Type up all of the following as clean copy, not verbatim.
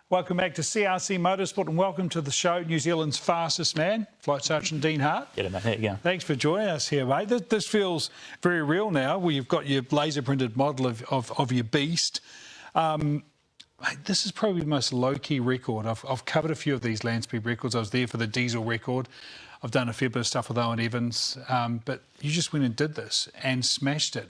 Welcome back to CRC Motorsport and welcome to the show, New Zealand's fastest man, Flight Sergeant Dean Hart. Get it, mate. There you go. Thanks for joining us here, mate. This feels very real now, where you've got your laser printed model of your beast. Mate, this is probably the most low-key record. I've covered a few of these land speed records. I was there for the diesel record. I've done a fair bit of stuff with Owen Evans, but you just went and did this and smashed it.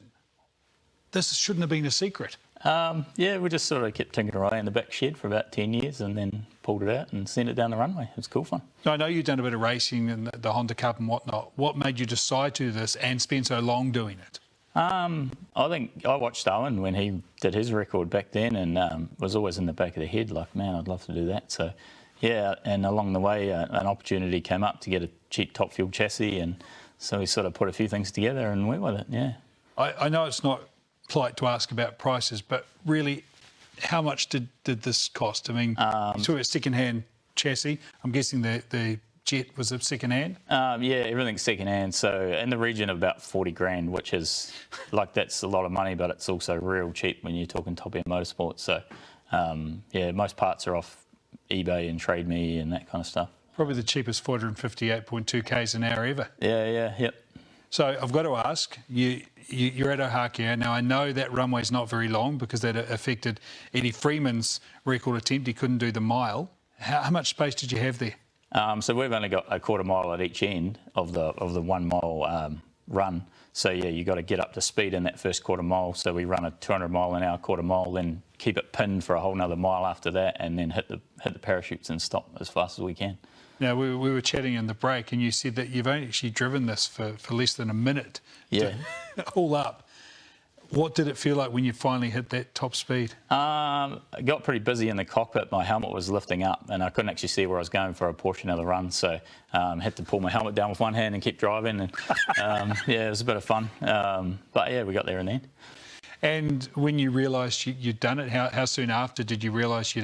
This shouldn't have been a secret. Yeah, we just sort of kept tinkering away in the back shed for about 10 years and then pulled it out and sent it down the runway. It was cool fun. I know you've done a bit of racing and the Honda Cup and whatnot. What made you decide to do this and spend so long doing it? I think I watched Owen when he did his record back then and was always in the back of the head like, man, I'd love to do that. So, yeah, and along the way, an opportunity came up to get a cheap top fuel chassis, and so we sort of put a few things together and went with it, yeah. I know it's not polite to ask about prices, but really, how much did this cost? I mean, you talk about second-hand chassis. I'm guessing the Jet was a second-hand? Yeah, everything's second-hand. So in the region of about 40 grand, which is, like, that's a lot of money, but it's also real cheap when you're talking top-end motorsport. So, yeah, most parts are off eBay and Trade Me and that kind of stuff. Probably the cheapest 458.2 k's an hour ever. Yep. So I've got to ask, you're at Ohakea. Now, I know that runway's not very long because that affected Eddie Freeman's record attempt. He couldn't do the mile. How much space did you have there? So we've only got a quarter mile at each end of the 1 mile run. So, yeah, you've got to get up to speed in that first quarter mile. So we run a 200 mile an hour quarter mile, then keep it pinned for a whole nother mile after that, and then hit the parachutes and stop as fast as we can. Now, we were chatting in the break, and you said that you've only actually driven this for less than a minute. Yeah. All up. What did it feel like when you finally hit that top speed? I got pretty busy in the cockpit. My helmet was lifting up, and I couldn't actually see where I was going for a portion of the run, so had to pull my helmet down with one hand and keep driving. And yeah, it was a bit of fun. But, yeah, we got there in the end. And when you realised you'd done it, how soon after did you realise you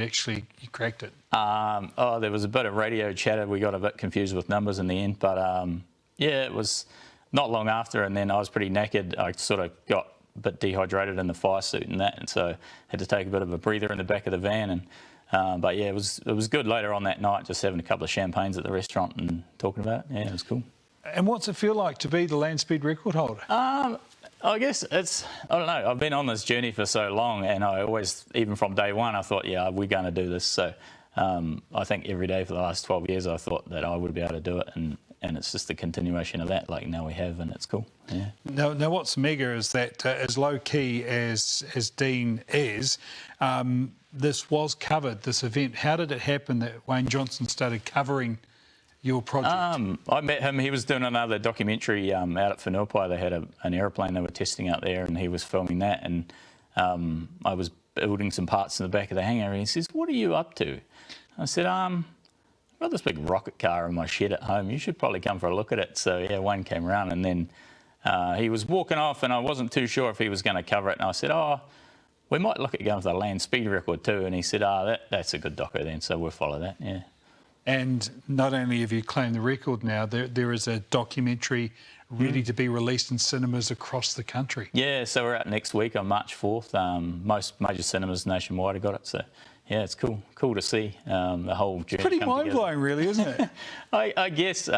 cracked it? There was a bit of radio chatter. We got a bit confused with numbers in the end, but yeah, it was not long after, and then I was pretty knackered. I sort of got a bit dehydrated in the fire suit and that, and so had to take a bit of a breather in the back of the van. And but yeah, it was good later on that night, just having a couple of champagnes at the restaurant and talking about it. Yeah, it was cool. And what's it feel like to be the land speed record holder? I guess I don't know, I've been on this journey for so long, and I always, even from day one, I thought, yeah, we're going to do this. So I think every day for the last 12 years, I thought that I would be able to do it, and it's just the continuation of that, like now we have, and it's cool. Yeah. Now what's mega is that as low-key as Dean is, this was covered, this event. How did it happen that Wayne Johnson started covering your project? I met him. He was doing another documentary out at Whenuapai. They had an aeroplane they were testing out there, and he was filming that. And I was building some parts in the back of the hangar. And he says, "What are you up to?" I said, "I've got this big rocket car in my shed at home. You should probably come for a look at it." So yeah, Wayne came around, and then he was walking off, and I wasn't too sure if he was going to cover it. And I said, "Oh, we might look at going for the land speed record too." And he said, that's a good doco then, so we'll follow that." Yeah. And not only have you claimed the record now, there is a documentary ready to be released in cinemas across the country. Yeah, so we're out next week on March 4th. Most major cinemas nationwide have got it. So, yeah, it's cool to see the whole journey. It's pretty mind-blowing, really, isn't it? I guess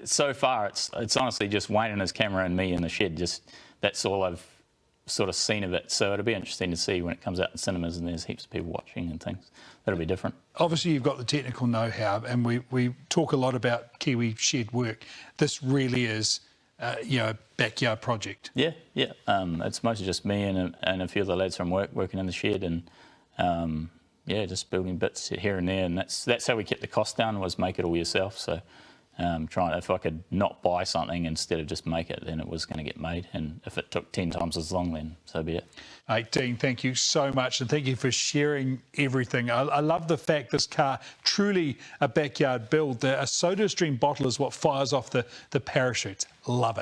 so far it's honestly just Wayne and his camera and me in the shed. Just that's all I've sort of seen of it. So it'll be interesting to see when it comes out in cinemas and there's heaps of people watching and things. That'll be different. Obviously, you've got the technical know-how, and we talk a lot about Kiwi shed work. This really is, a backyard project. Yeah. It's mostly just me and a few of the lads from work working in the shed, and yeah, just building bits here and there. And that's how we kept the cost down, was make it all yourself. So if I could not buy something instead of just make it, then it was going to get made. And if it took 10 times as long, then so be it. Hey, Dean, thank you so much, and thank you for sharing everything. I love the fact this car, truly a backyard build. A SodaStream bottle is what fires off the parachutes. Love it.